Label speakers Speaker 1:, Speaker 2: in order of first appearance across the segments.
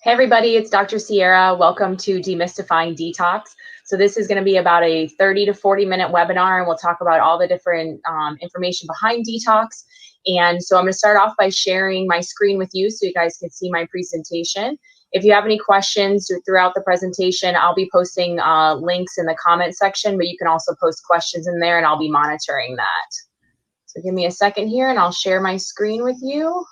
Speaker 1: Hey everybody, it's Dr. Sierra. Welcome to Demystifying Detox. So this is going to be about a 30 to 40 minute webinar, and we'll talk about all the different information behind detox. And so I'm going to start off by sharing my screen with you so you guys can see my presentation. If you have any questions throughout the presentation, I'll be posting links in the comment section, but you can also post questions in there and I'll be monitoring that. So give me a second here and I'll share my screen with you.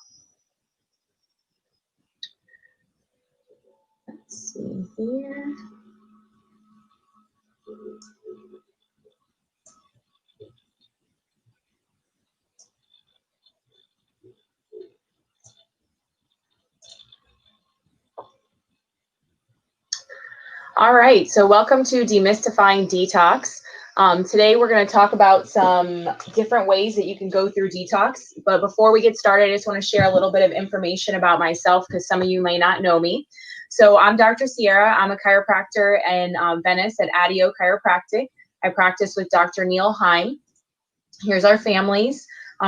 Speaker 1: Let's see here. All right, so welcome to Demystifying Detox. Today we're going to talk about some different ways that you can go through detox. But before we get started, I just want to share a little bit of information about myself because some of you may not know me. So I'm Dr. Sierra. I'm a chiropractor in Venice at Adio Chiropractic. I practice with Dr. Neil Heim. Here's our families.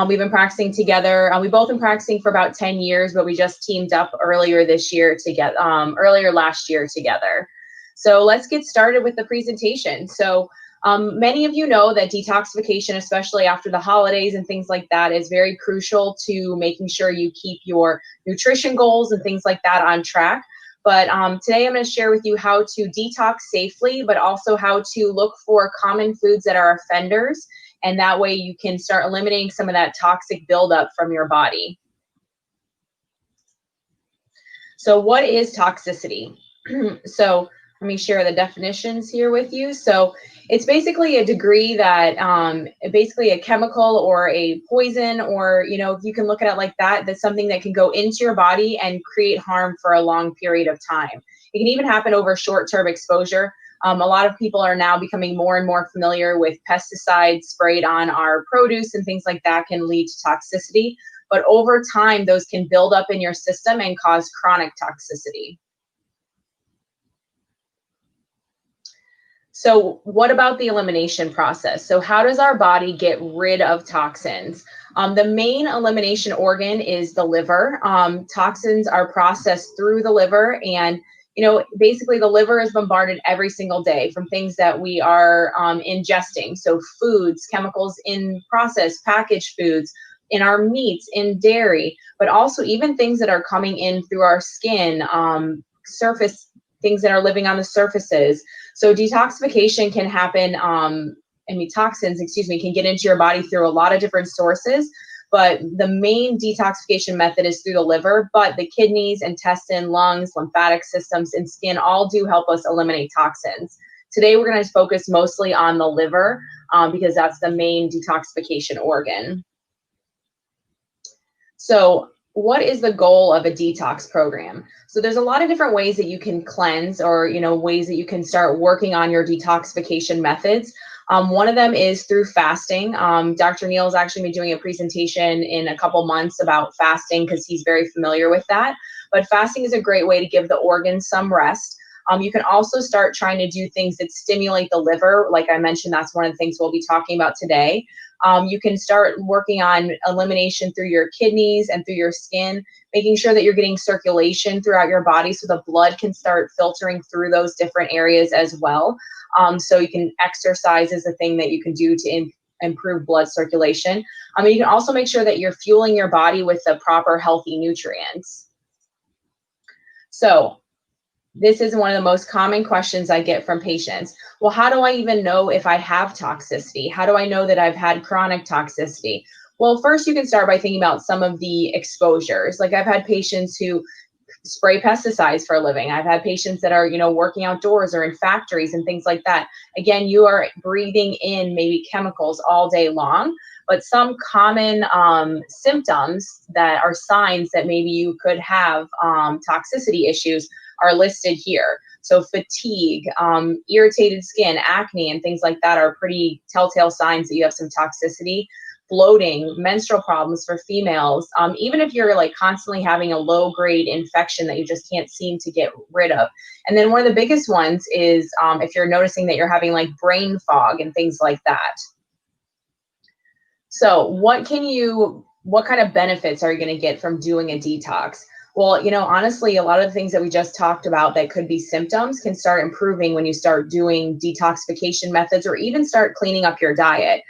Speaker 1: We've been practicing together. We've both been practicing for about 10 years, but we just teamed up earlier last year together. So let's get started with the presentation. So many of you know that detoxification, especially after the holidays and things like that, is very crucial to making sure you keep your nutrition goals and things like that on track. But today I'm going to share with you how to detox safely, but also how to look for common foods that are offenders. And that way you can start eliminating some of that toxic buildup from your body. So what is toxicity? So let me share the definitions here with you. So it's basically a degree that basically a chemical or a poison, or, you know, if you can look at it like that, that's something that can go into your body and create harm for a long period of time. It can even happen over short-term exposure. A lot of people are now becoming more and more familiar with pesticides sprayed on our produce and things like that can lead to toxicity. But over time, those can build up in your system and cause chronic toxicity. So what about the elimination process? So how does our body get rid of toxins? The main elimination organ is the liver. Toxins are processed through the liver, and you know, basically the liver is bombarded every single day from things that we are ingesting. So foods, chemicals in processed packaged foods, in our meats, in dairy, but also even things that are coming in through our skin, surface, things that are living on the surfaces. So detoxification can happen, toxins, can get into your body through a lot of different sources, but the main detoxification method is through the liver, but the kidneys, intestine, lungs, lymphatic systems, and skin all do help us eliminate toxins. Today, we're going to focus mostly on the liver because that's the main detoxification organ. So what is the goal of a detox program? So there's a lot of different ways that you can cleanse, or, you know, ways that you can start working on your detoxification methods. One of them is through fasting. Dr. Neil is actually been doing a presentation in a couple months about fasting because he's very familiar with that. But fasting is a great way to give the organs some rest. You can also start trying to do things that stimulate the liver. Like I mentioned, that's one of the things we'll be talking about today. You can start working on elimination through your kidneys and through your skin, making sure that you're getting circulation throughout your body so the blood can start filtering through those different areas as well. So you can exercise is a thing that you can do to improve blood circulation. You can also make sure that you're fueling your body with the proper healthy nutrients. So this is one of the most common questions I get from patients. Well, how do I even know if I have toxicity? How do I know that I've had chronic toxicity? Well, first you can start by thinking about some of the exposures. Like I've had patients who spray pesticides for a living. I've had patients that are, you know, working outdoors or in factories and things like that. Again, you are breathing in maybe chemicals all day long, but some common symptoms that are signs that maybe you could have toxicity issues are listed here. So fatigue, irritated skin, acne, and things like that are pretty telltale signs that you have some toxicity. Bloating, menstrual problems for females, even if you're like constantly having a low grade infection that you just can't seem to get rid of. And then one of the biggest ones is if you're noticing that you're having like brain fog and things like that. So what kind of benefits are you going to get from doing a detox? Well, honestly, a lot of the things that we just talked about that could be symptoms can start improving when you start doing detoxification methods or even start cleaning up your diet.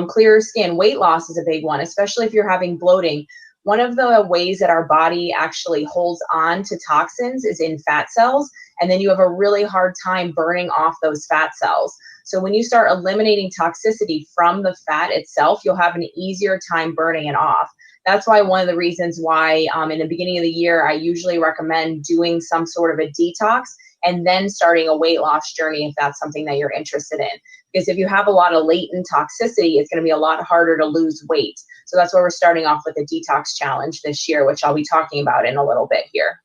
Speaker 1: Clearer skin, weight loss is a big one, especially if you're having bloating. One of the ways that our body actually holds on to toxins is in fat cells, and then you have a really hard time burning off those fat cells. So when you start eliminating toxicity from the fat itself, you'll have an easier time burning it off. That's why one of the reasons why in the beginning of the year, I usually recommend doing some sort of a detox and then starting a weight loss journey if that's something that you're interested in. Because if you have a lot of latent toxicity, it's going to be a lot harder to lose weight. So that's why we're starting off with a detox challenge this year, which I'll be talking about in a little bit here.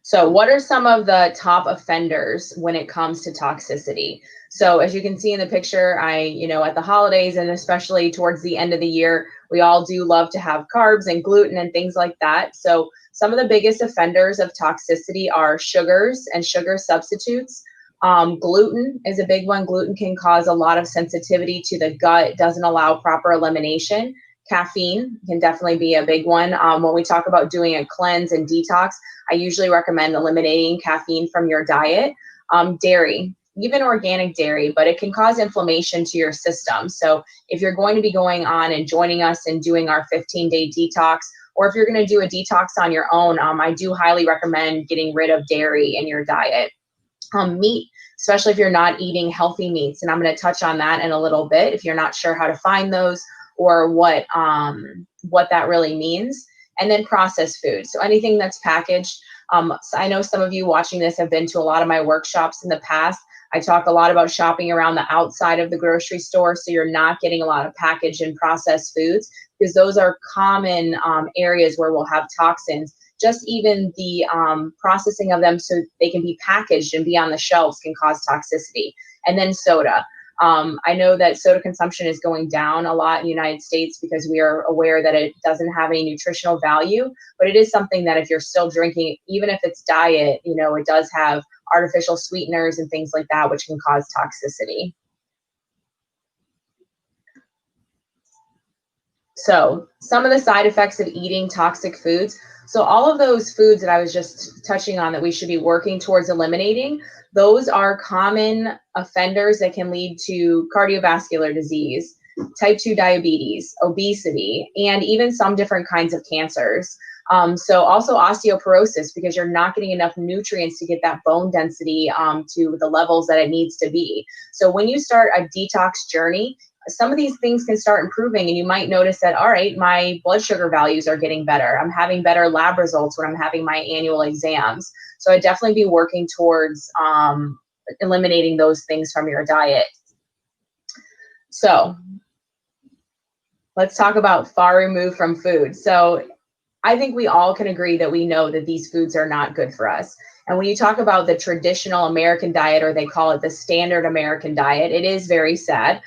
Speaker 1: So what are some of the top offenders when it comes to toxicity? So as you can see in the picture, at the holidays and especially towards the end of the year, we all do love to have carbs and gluten and things like that. So some of the biggest offenders of toxicity are sugars and sugar substitutes. Gluten is a big one. Gluten can cause a lot of sensitivity to the gut. It doesn't allow proper elimination. Caffeine can definitely be a big one. When we talk about doing a cleanse and detox, I usually recommend eliminating caffeine from your diet. Dairy, even organic dairy, but it can cause inflammation to your system. So if you're going to be going on and joining us and doing our 15-day detox, or if you're going to do a detox on your own, I do highly recommend getting rid of dairy in your diet. Meat, especially if you're not eating healthy meats, and I'm going to touch on that in a little bit if you're not sure how to find those or what that really means. And then processed food, so anything that's packaged. So I know some of you watching this have been to a lot of my workshops in the past. I talk a lot about shopping around the outside of the grocery store, so you're not getting a lot of packaged and processed foods, because those are common areas where we'll have toxins. Just even the processing of them so they can be packaged and be on the shelves can cause toxicity. And then soda. I know that soda consumption is going down a lot in the United States because we are aware that it doesn't have any nutritional value, but it is something that if you're still drinking, even if it's diet, it does have artificial sweeteners and things like that, which can cause toxicity. So some of the side effects of eating toxic foods. So all of those foods that I was just touching on that we should be working towards eliminating, those are common offenders that can lead to cardiovascular disease, type 2 diabetes, obesity, and even some different kinds of cancers. So also osteoporosis, because you're not getting enough nutrients to get that bone density to the levels that it needs to be. So when you start a detox journey, some of these things can start improving, and you might notice that, all right, my blood sugar values are getting better. I'm having better lab results when I'm having my annual exams. So I'd definitely be working towards eliminating those things from your diet. So let's talk about far removed from food. So I think we all can agree that we know that these foods are not good for us. And when you talk about the traditional American diet, or they call it the standard American diet, it is very sad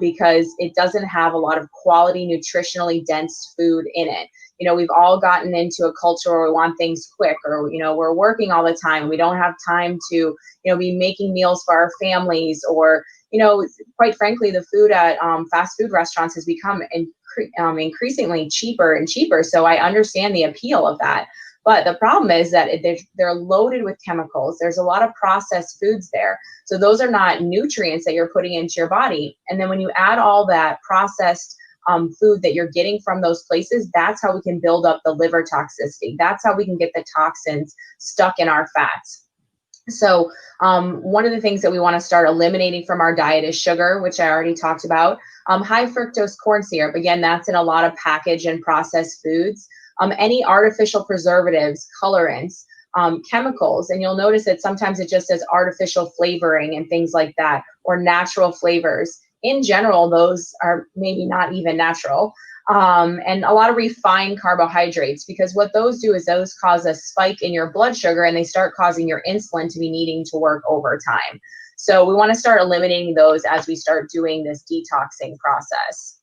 Speaker 1: because it doesn't have a lot of quality, nutritionally dense food in it. We've all gotten into a culture where we want things quick, or, we're working all the time. We don't have time to, be making meals for our families, or, quite frankly, the food at fast food restaurants has become increasingly cheaper and cheaper. So I understand the appeal of that. But the problem is that they're loaded with chemicals. There's a lot of processed foods there. So those are not nutrients that you're putting into your body. And then when you add all that processed food that you're getting from those places, that's how we can build up the liver toxicity. That's how we can get the toxins stuck in our fats. So one of the things that we want to start eliminating from our diet is sugar, which I already talked about. High fructose corn syrup, again, that's in a lot of packaged and processed foods. Any artificial preservatives, colorants, chemicals, and you'll notice that sometimes it just says artificial flavoring and things like that, or natural flavors. In general, those are maybe not even natural. And a lot of refined carbohydrates, because what those do is those cause a spike in your blood sugar, and they start causing your insulin to be needing to work overtime. So we want to start eliminating those as we start doing this detoxing process.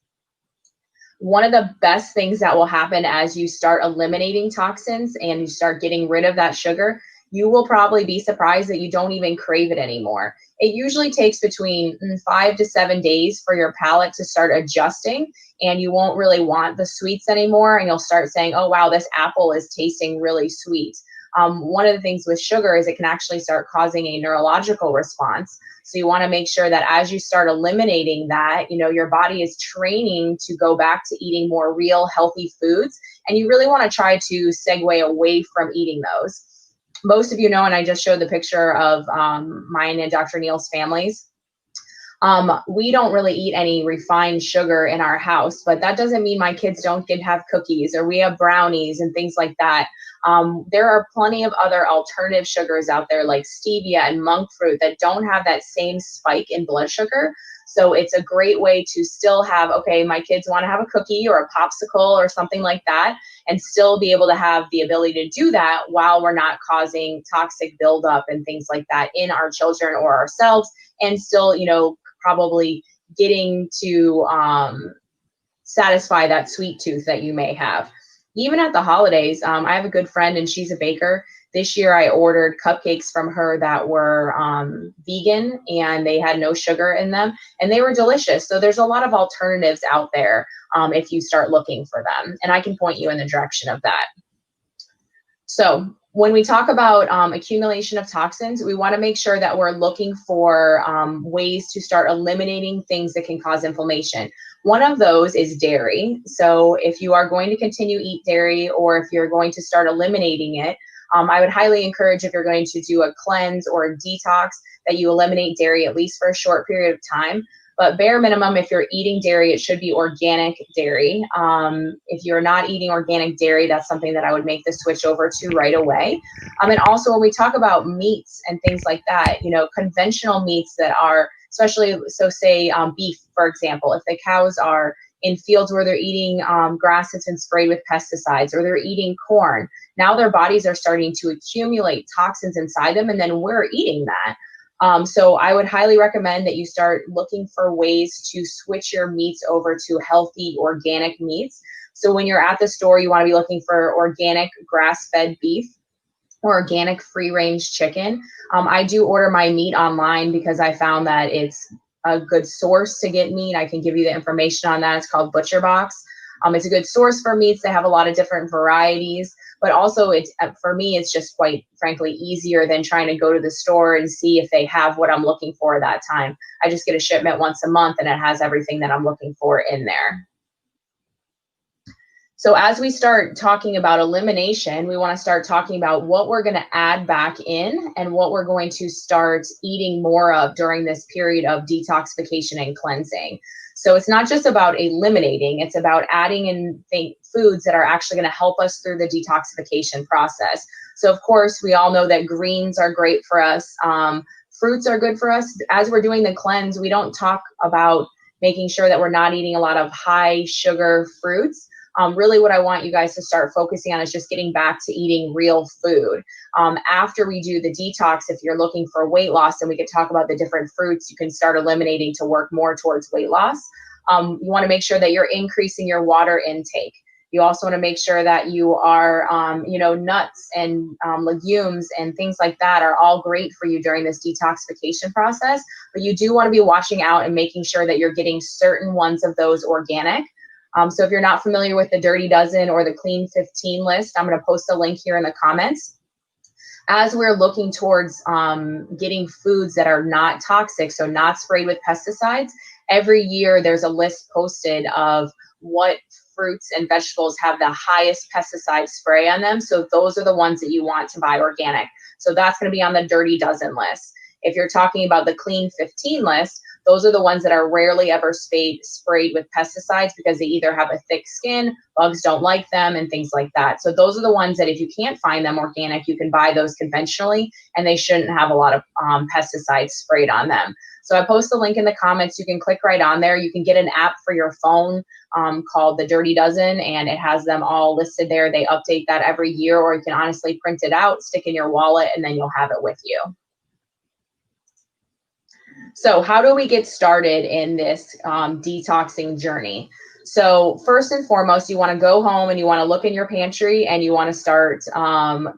Speaker 1: One of the best things that will happen as you start eliminating toxins and you start getting rid of that sugar you will probably be surprised that you don't even crave it anymore. It usually takes between 5 to 7 days for your palate to start adjusting, and you won't really want the sweets anymore. And you'll start saying, oh, wow, this apple is tasting really sweet. One of the things with sugar is it can actually start causing a neurological response. So you want to make sure that as you start eliminating that, your body is training to go back to eating more real healthy foods. And you really want to try to segue away from eating those. Most of you know, and I just showed the picture of mine and Dr. Neal's families. We don't really eat any refined sugar in our house, but that doesn't mean my kids don't get have cookies, or we have brownies and things like that. There are plenty of other alternative sugars out there like stevia and monk fruit that don't have that same spike in blood sugar. So it's a great way to still have, okay, my kids want to have a cookie or a popsicle or something like that, and still be able to have the ability to do that while we're not causing toxic buildup and things like that in our children or ourselves, and still, probably getting to satisfy that sweet tooth that you may have. Even at the holidays, I have a good friend and she's a baker. This year I ordered cupcakes from her that were vegan, and they had no sugar in them, and they were delicious. So there's a lot of alternatives out there if you start looking for them, and I can point you in the direction of that. So when we talk about accumulation of toxins, we want to make sure that we're looking for ways to start eliminating things that can cause inflammation. One of those is dairy. So if you are going to continue to eat dairy, or if you're going to start eliminating it, I would highly encourage, if you're going to do a cleanse or a detox, that you eliminate dairy at least for a short period of time. But bare minimum, if you're eating dairy, it should be organic dairy. If you're not eating organic dairy, that's something that I would make the switch over to right away. And also when we talk about meats and things like that, conventional meats that are, especially, so say beef, for example, if the cows are in fields where they're eating grass that's been sprayed with pesticides, or they're eating corn, now their bodies are starting to accumulate toxins inside them, and then we're eating that. So I would highly recommend that you start looking for ways to switch your meats over to healthy organic meats. So when you're at the store, you want to be looking for organic grass-fed beef or organic free-range chicken. I do order my meat online because I found that it's a good source to get meat. I can give you the information on that. It's called Butcher Box. It's a good source for meats. They have a lot of different varieties, but also for me, it's just quite frankly easier than trying to go to the store and see if they have what I'm looking for at that time. I just get a shipment once a month and it has everything that I'm looking for in there. So as we start talking about elimination, we want to start talking about what we're going to add back in and what we're going to start eating more of during this period of detoxification and cleansing. So it's not just about eliminating, it's about adding in foods that are actually going to help us through the detoxification process. So of course, we all know that greens are great for us. Fruits are good for us. As we're doing the cleanse, we don't talk about making sure that we're not eating a lot of high sugar fruits. Really what I want you guys to start focusing on is just getting back to eating real food. After we do the detox, if you're looking for weight loss, and we could talk about the different fruits you can start eliminating to work more towards weight loss. You want to make sure that you're increasing your water intake. You also want to make sure that you are, nuts and legumes and things like that are all great for you during this detoxification process. But you do want to be watching out and making sure that you're getting certain ones of those organic. So if you're not familiar with the Dirty Dozen or the Clean 15 list, I'm going to post a link here in the comments. As we're looking towards getting foods that are not toxic, so not sprayed with pesticides, every year there's a list posted of what fruits and vegetables have the highest pesticide spray on them. So those are the ones that you want to buy organic. So that's going to be on the Dirty Dozen list. If you're talking about the Clean 15 list, those are the ones that are rarely ever sprayed with pesticides because they either have a thick skin, bugs don't like them, and things like that. So those are the ones that if you can't find them organic, you can buy those conventionally, and they shouldn't have a lot of pesticides sprayed on them. So I post the link in the comments. You can click right on there. You can get an app for your phone called the Dirty Dozen, and it has them all listed there. They update that every year, or you can honestly print it out, stick in your wallet, and then you'll have it with you. So how do we get started in this detoxing journey? So first and foremost, you want to go home and you want to look in your pantry and you want to start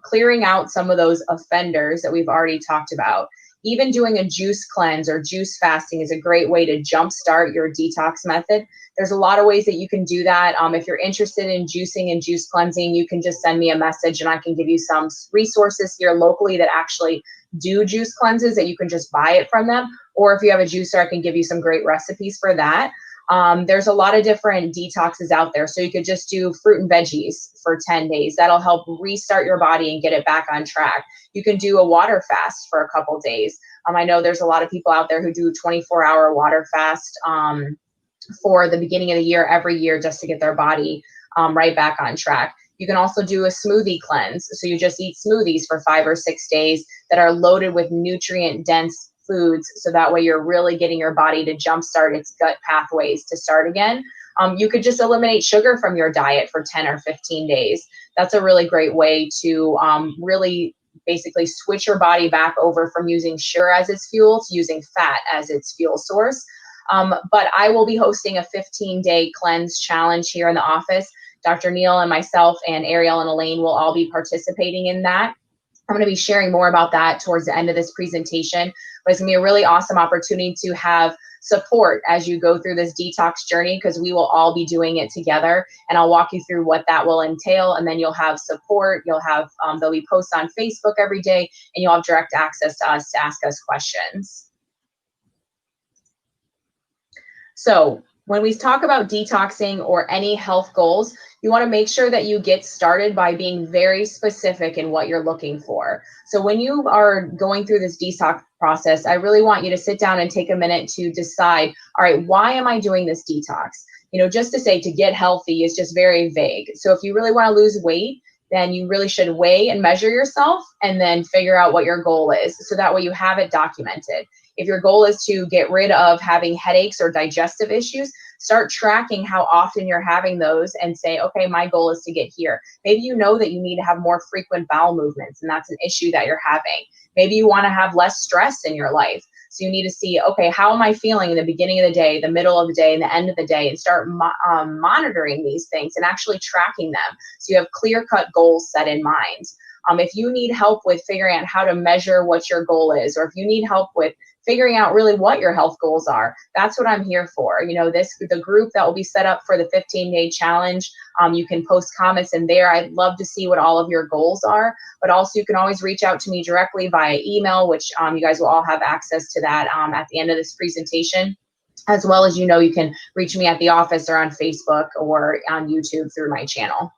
Speaker 1: clearing out some of those offenders that we've already talked about. Even doing a juice cleanse or juice fasting is a great way to jumpstart your detox method. There's a lot of ways that you can do that. If you're interested in juicing and juice cleansing, you can just send me a message and I can give you some resources here locally that actually do juice cleanses that you can just buy it from them. Or if you have a juicer, I can give you some great recipes for that. There's a lot of different detoxes out there. So you could just do fruit and veggies for 10 days. That'll help restart your body and get it back on track. You can do a water fast for a couple days. I know there's a lot of people out there who do 24-hour water fast for the beginning of the year, every year, just to get their body right back on track. You can also do a smoothie cleanse. So you just eat smoothies for 5 or 6 days that are loaded with nutrient-dense foods. So that way you're really getting your body to jumpstart its gut pathways to start again. You could just eliminate sugar from your diet for 10 or 15 days. That's a really great way to really basically switch your body back over from using sugar as its fuel to using fat as its fuel source. But I will be hosting a 15-day cleanse challenge here in the office. Dr. Neil and myself and Ariel and Elaine will all be participating in that. I'm going to be sharing more about that towards the end of this presentation, but it's going to be a really awesome opportunity to have support as you go through this detox journey, because we will all be doing it together, and I'll walk you through what that will entail, and then you'll have support. You'll have, there'll be posts on Facebook every day, and you'll have direct access to us to ask us questions. So when we talk about detoxing or any health goals, you want to make sure that you get started by being very specific in what you're looking for. So when you are going through this detox process, I really want you to sit down and take a minute to decide, all right, why am I doing this detox? You know, just to say to get healthy is just very vague. So if you really want to lose weight, then you really should weigh and measure yourself and then figure out what your goal is. So that way you have it documented. If your goal is to get rid of having headaches or digestive issues, start tracking how often you're having those and say, okay, my goal is to get here. Maybe you know that you need to have more frequent bowel movements and that's an issue that you're having. Maybe you want to have less stress in your life. So you need to see, okay, how am I feeling in the beginning of the day, the middle of the day, and the end of the day, and start monitoring these things and actually tracking them. So you have clear-cut goals set in mind. If you need help with figuring out how to measure what your goal is, or if you need help with figuring out really what your health goals are, that's what I'm here for. You know, the group that will be set up for the 15-day challenge, you can post comments in there. I'd love to see what all of your goals are, but also you can always reach out to me directly via email, which you guys will all have access to that at the end of this presentation. As well as, you know, you can reach me at the office or on Facebook or on YouTube through my channel.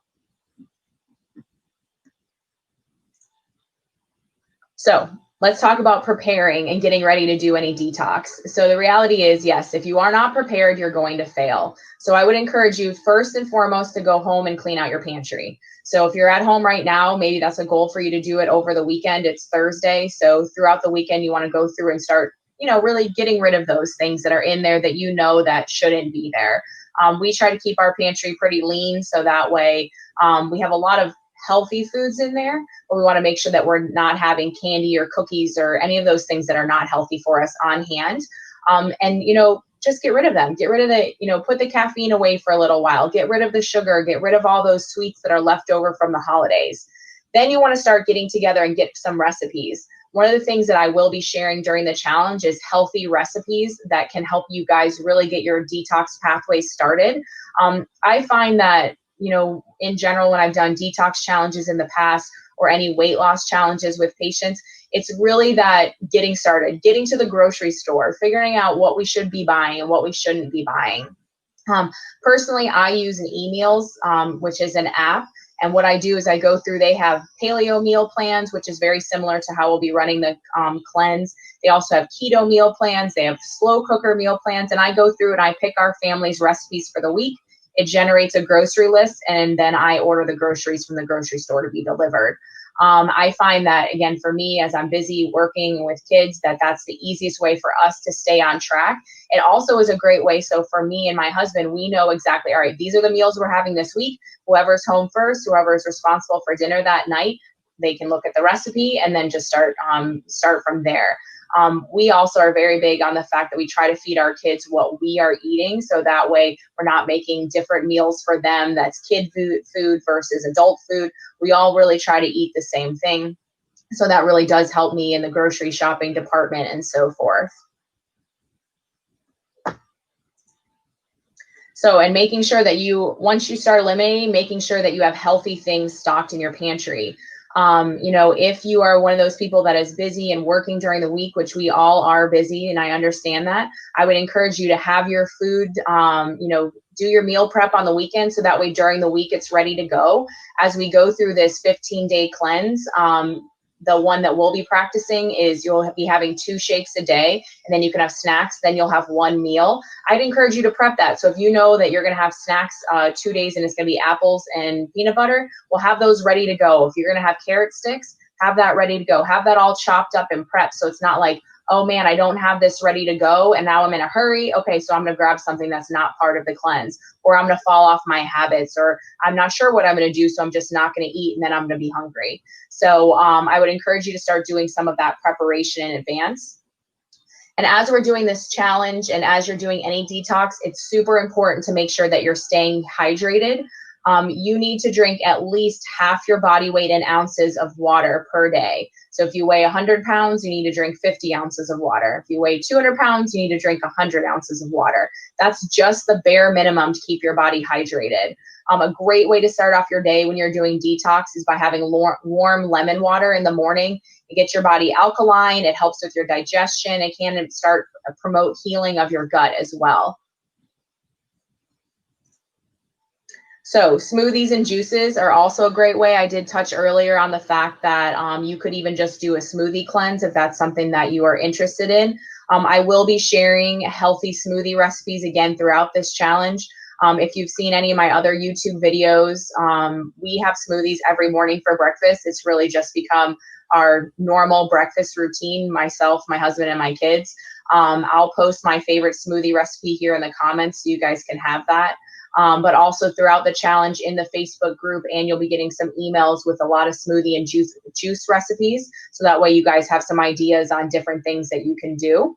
Speaker 1: So let's talk about preparing and getting ready to do any detox. So the reality is, yes, if you are not prepared, you're going to fail. So I would encourage you first and foremost to go home and clean out your pantry. So if you're at home right now, maybe that's a goal for you to do it over the weekend. It's Thursday. So throughout the weekend, you want to go through and start, you know, really getting rid of those things that are in there that you know that shouldn't be there. We try to keep our pantry pretty lean. So that way we have a lot of healthy foods in there, but we want to make sure that we're not having candy or cookies or any of those things that are not healthy for us on hand. And, you know, just get rid of them. Get rid of the, you know, put the caffeine away for a little while. Get rid of the sugar. Get rid of all those sweets that are left over from the holidays. Then you want to start getting together and get some recipes. One of the things that I will be sharing during the challenge is healthy recipes that can help you guys really get your detox pathway started. I find that, you know, in general, when I've done detox challenges in the past or any weight loss challenges with patients, it's really that getting started, getting to the grocery store, figuring out what we should be buying and what we shouldn't be buying. Personally, I use an eMeals, which is an app. And what I do is I go through, they have paleo meal plans, which is very similar to how we'll be running the cleanse. They also have keto meal plans. They have slow cooker meal plans. And I go through and I pick our family's recipes for the week. It generates a grocery list, and then I order the groceries from the grocery store to be delivered. I find that, again, for me, as I'm busy working with kids, that's the easiest way for us to stay on track. It also is a great way. So for me and my husband, we know exactly, all right, these are the meals we're having this week. Whoever's home first, whoever is responsible for dinner that night, they can look at the recipe and then just start from there. We also are very big on the fact that we try to feed our kids what we are eating. So that way we're not making different meals for them. That's kid food versus adult food. We all really try to eat the same thing. So that really does help me in the grocery shopping department and so forth. So, and making sure that once you start eliminating, making sure that you have healthy things stocked in your pantry. If you are one of those people that is busy and working during the week, which we all are busy, and I understand that, I would encourage you to have your food, do your meal prep on the weekend. So that way during the week, it's ready to go. As we go through this 15-day cleanse, the one that we'll be practicing is you'll be having 2 shakes a day, and then you can have snacks, then you'll have 1 meal. I'd encourage you to prep that. So if you know that you're going to have snacks 2 days and it's going to be apples and peanut butter, we'll have those ready to go. If you're going to have carrot sticks, have that ready to go. Have that all chopped up and prepped. So it's not like, oh man, I don't have this ready to go and now I'm in a hurry. Okay, so I'm going to grab something that's not part of the cleanse, or I'm going to fall off my habits, or I'm not sure what I'm going to do, so I'm just not going to eat and then I'm going to be hungry. So I would encourage you to start doing some of that preparation in advance. And as we're doing this challenge and as you're doing any detox, it's super important to make sure that you're staying hydrated. You need to drink at least half your body weight in ounces of water per day. So if you weigh 100 pounds, you need to drink 50 ounces of water. If you weigh 200 pounds, you need to drink 100 ounces of water. That's just the bare minimum to keep your body hydrated. A great way to start off your day when you're doing detox is by having warm lemon water in the morning. It gets your body alkaline. It helps with your digestion. It can promote healing of your gut as well. So smoothies and juices are also a great way. I did touch earlier on the fact that you could even just do a smoothie cleanse if that's something that you are interested in. I will be sharing healthy smoothie recipes again throughout this challenge. If you've seen any of my other YouTube videos, we have smoothies every morning for breakfast. It's really just become our normal breakfast routine, myself, my husband, and my kids. I'll post my favorite smoothie recipe here in the comments so you guys can have that. But also throughout the challenge in the Facebook group, and you'll be getting some emails with a lot of smoothie and juice recipes. So that way you guys have some ideas on different things that you can do.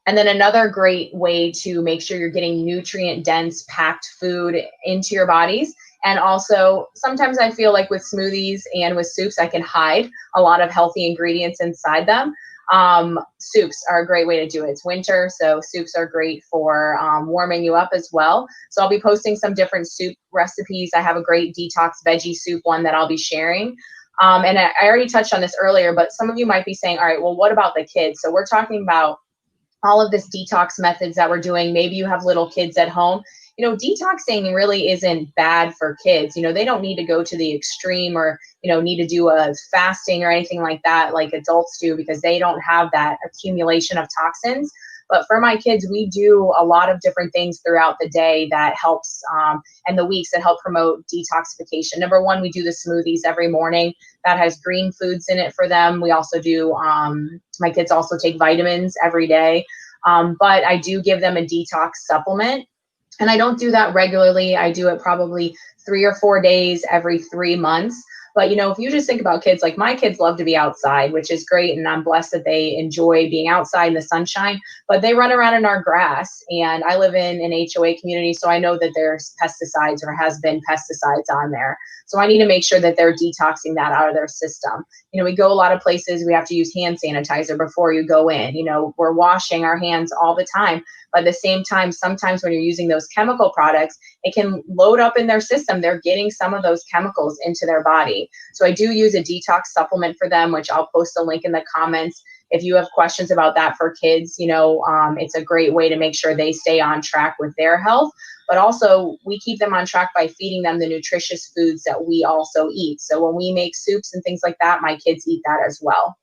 Speaker 1: And then another great way to make sure you're getting nutrient dense packed food into your bodies. And also sometimes I feel like with smoothies and with soups, I can hide a lot of healthy ingredients inside them. Soups are a great way to do it. It's winter, so soups are great for warming you up as well. So I'll be posting some different soup recipes. I have a great detox veggie soup one that I'll be sharing. And I already touched on this earlier, but some of you might be saying, all right, well, what about the kids? So we're talking about all of this detox methods that we're doing. Maybe you have little kids at home. Detoxing really isn't bad for kids. They don't need to go to the extreme or, need to do a fasting or anything like that, like adults do, because they don't have that accumulation of toxins. But for my kids, we do a lot of different things throughout the day that helps, and the weeks that help promote detoxification. Number one, we do the smoothies every morning that has green foods in it for them. We also do, my kids also take vitamins every day, but I do give them a detox supplement. And I don't do that regularly. I do it probably 3 or 4 days every 3 months. But, if you just think about kids, like my kids love to be outside, which is great. And I'm blessed that they enjoy being outside in the sunshine, but they run around in our grass. And I live in an HOA community, so I know that there's pesticides or has been pesticides on there. So I need to make sure that they're detoxing that out of their system. We go a lot of places, we have to use hand sanitizer before you go in. We're washing our hands all the time. But at the same time, sometimes when you're using those chemical products, it can load up in their system. They're getting some of those chemicals into their body. So I do use a detox supplement for them, which I'll post a link in the comments. If you have questions about that for kids, it's a great way to make sure they stay on track with their health. But also we keep them on track by feeding them the nutritious foods that we also eat. So when we make soups and things like that, my kids eat that as well.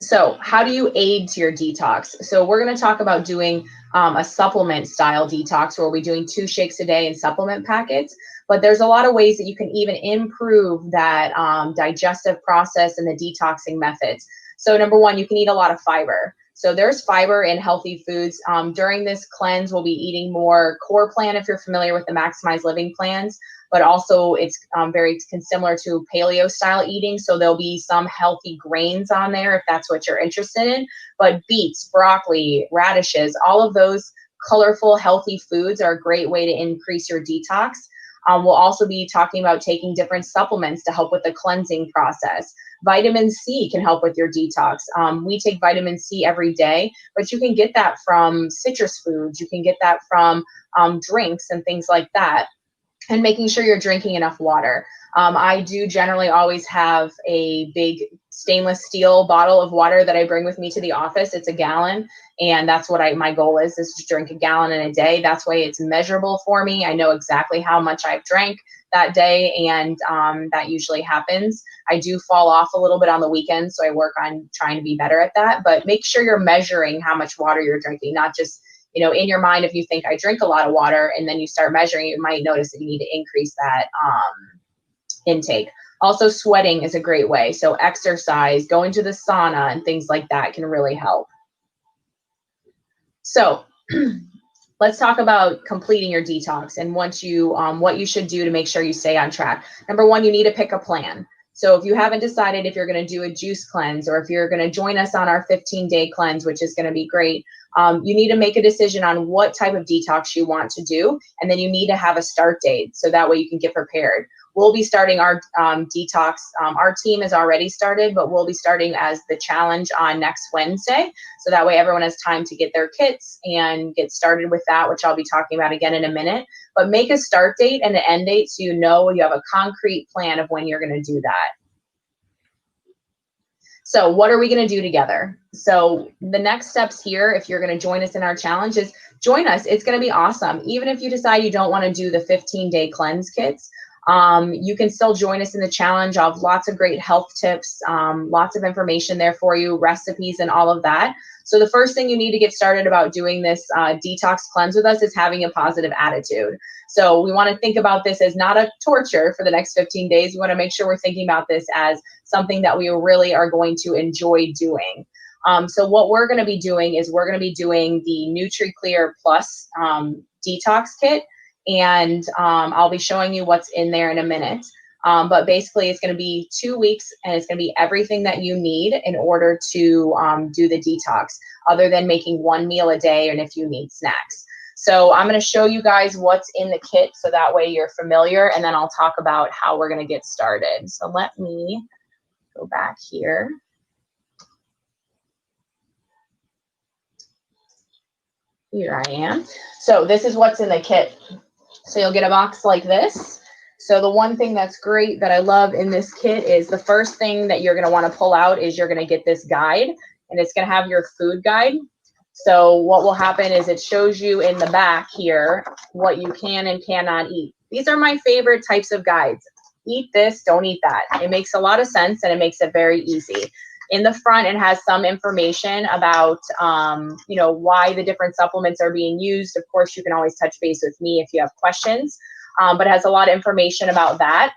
Speaker 1: So how do you aid to your detox? So we're going to talk about doing a supplement style detox, where we're doing 2 shakes a day in supplement packets. But there's a lot of ways that you can even improve that digestive process and the detoxing methods. So number one, you can eat a lot of fiber. So there's fiber in healthy foods. During this cleanse, we'll be eating more core plan if you're familiar with the Maximize Living plans, but also it's very similar to paleo style eating. So there'll be some healthy grains on there if that's what you're interested in. But beets, broccoli, radishes, all of those colorful, healthy foods are a great way to increase your detox. We'll also be talking about taking different supplements to help with the cleansing process. Vitamin C can help with your detox. We take vitamin C every day, but you can get that from citrus foods. You can get that from drinks and things like that. And making sure you're drinking enough water. I do generally always have a big stainless steel bottle of water that I bring with me to the office. It's a gallon, and that's what my goal is to drink a gallon in a day. That's why it's measurable for me. I know exactly how much I've drank that day, and that usually happens. I do fall off a little bit on the weekends, so I work on trying to be better at that. But make sure you're measuring how much water you're drinking, not just in your mind. If you think I drink a lot of water and then you start measuring, you might notice that you need to increase that intake. Also, sweating is a great way. So exercise, going to the sauna and things like that can really help. So let's talk about completing your detox and what you should do to make sure you stay on track. Number one, you need to pick a plan. So if you haven't decided if you're going to do a juice cleanse or if you're going to join us on our 15-day cleanse, which is going to be great, you need to make a decision on what type of detox you want to do. And then you need to have a start date so that way you can get prepared. We'll be starting our detox. Our team has already started, but we'll be starting as the challenge on next Wednesday. So that way everyone has time to get their kits and get started with that, which I'll be talking about again in a minute. But make a start date and an end date so you have a concrete plan of when you're going to do that. So what are we going to do together? So the next steps here, if you're going to join us in our challenge, is join us. It's going to be awesome. Even if you decide you don't want to do the 15-day cleanse kits, you can still join us in the challenge. I'll have lots of great health tips, lots of information there for you, recipes and all of that. So the first thing you need to get started about doing this detox cleanse with us is having a positive attitude. So we want to think about this as not a torture for the next 15 days. We want to make sure we're thinking about this as something that we really are going to enjoy doing. So what we're going to be doing is we're going to be doing the NutriClear Plus detox kit. And I'll be showing you what's in there in a minute. But basically, it's going to be 2 weeks, and it's going to be everything that you need in order to do the detox, other than making one meal a day and if you need snacks. So I'm going to show you guys what's in the kit so that way you're familiar, and then I'll talk about how we're going to get started. So let me go back here. Here I am. So this is what's in the kit. So you'll get a box like this. So the one thing that's great that I love in this kit is the first thing that you're going to want to pull out is you're going to get this guide, and it's going to have your food guide. So what will happen is it shows you in the back here what you can and cannot eat. These are my favorite types of guides. Eat this, don't eat that. It makes a lot of sense, and it makes it very easy. In the front, it has some information about, why the different supplements are being used. Of course, you can always touch base with me if you have questions, but it has a lot of information about that.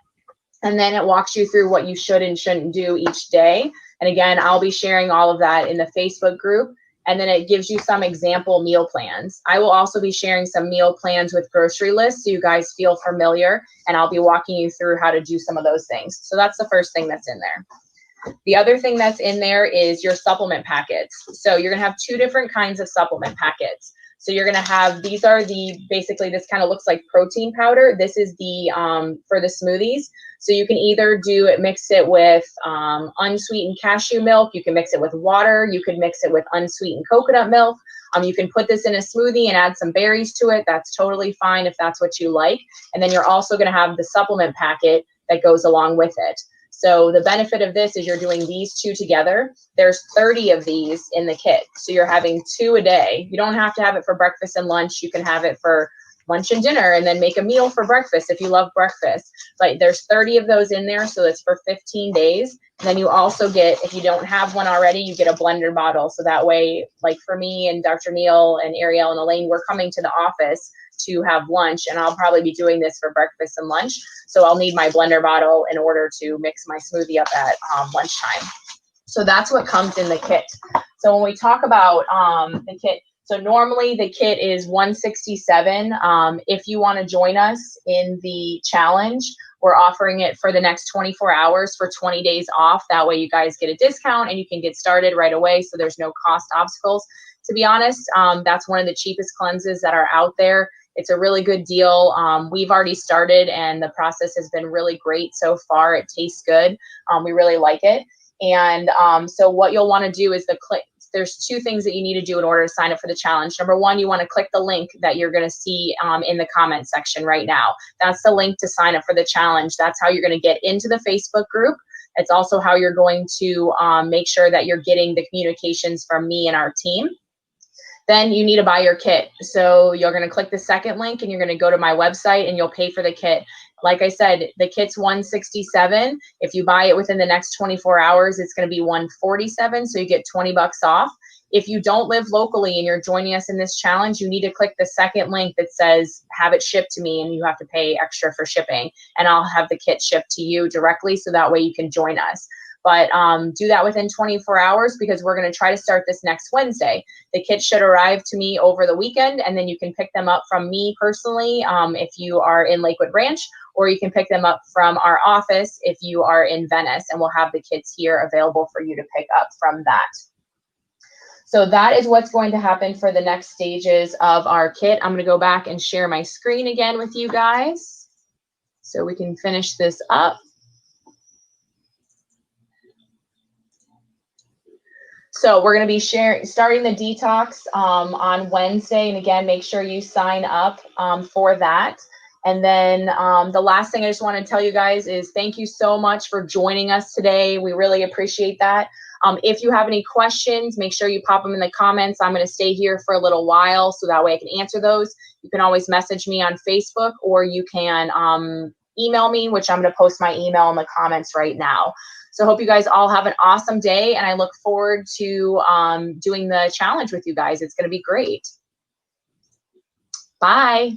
Speaker 1: And then it walks you through what you should and shouldn't do each day. And again, I'll be sharing all of that in the Facebook group. And then it gives you some example meal plans. I will also be sharing some meal plans with grocery lists so you guys feel familiar, and I'll be walking you through how to do some of those things. So that's the first thing that's in there. The other thing that's in there is your supplement packets. So you're gonna have 2 different kinds of supplement packets. So you're gonna have, these are basically this kind of looks like protein powder. This is the, for the smoothies. So you can either mix it with unsweetened cashew milk. You can mix it with water. You could mix it with unsweetened coconut milk. You can put this in a smoothie and add some berries to it. That's totally fine if that's what you like. And then you're also gonna have the supplement packet that goes along with it. So the benefit of this is you're doing these 2 together. There's 30 of these in the kit. So you're having 2 a day. You don't have to have it for breakfast and lunch. You can have it for lunch and dinner and then make a meal for breakfast if you love breakfast. But there's 30 of those in there. So it's for 15 days. And then you also get, if you don't have one already, you get a blender bottle. So that way, like for me and Dr. Neil and Ariel and Elaine, we're coming to the office to have lunch, and I'll probably be doing this for breakfast and lunch. So I'll need my blender bottle in order to mix my smoothie up at lunchtime. So that's what comes in the kit. So when we talk about the kit, so normally the kit is $167. If you want to join us in the challenge, we're offering it for the next 24 hours for 20 days off. That way you guys get a discount and you can get started right away. So there's no cost obstacles. To be honest, that's one of the cheapest cleanses that are out there. It's a really good deal. We've already started and the process has been really great so far. It tastes good. We really like it. And so what you'll want to do is there's two things that you need to do in order to sign up for the challenge. Number one, you want to click the link that you're going to see in the comment section right now. That's the link to sign up for the challenge. That's how you're going to get into the Facebook group. It's also how you're going to make sure that you're getting the communications from me and our team. Then you need to buy your kit. So you're going to click the second link and you're going to go to my website and you'll pay for the kit. Like I said, the kit's $167. If you buy it within the next 24 hours, it's going to be $147. So you get 20 bucks off. If you don't live locally and you're joining us in this challenge, you need to click the second link that says have it shipped to me, and you have to pay extra for shipping, and I'll have the kit shipped to you directly. So that way you can join us. But do that within 24 hours because we're going to try to start this next Wednesday. The kit should arrive to me over the weekend, and then you can pick them up from me personally if you are in Lakewood Ranch, or you can pick them up from our office if you are in Venice, and we'll have the kits here available for you to pick up from that. So that is what's going to happen for the next stages of our kit. I'm going to go back and share my screen again with you guys so we can finish this up. So we're going to be starting the detox on Wednesday. And again, make sure you sign up for that. And then the last thing I just want to tell you guys is thank you so much for joining us today. We really appreciate that. If you have any questions, make sure you pop them in the comments. I'm going to stay here for a little while so that way I can answer those. You can always message me on Facebook, or you can email me, which I'm going to post my email in the comments right now. So I hope you guys all have an awesome day, and I look forward to doing the challenge with you guys. It's going to be great. Bye.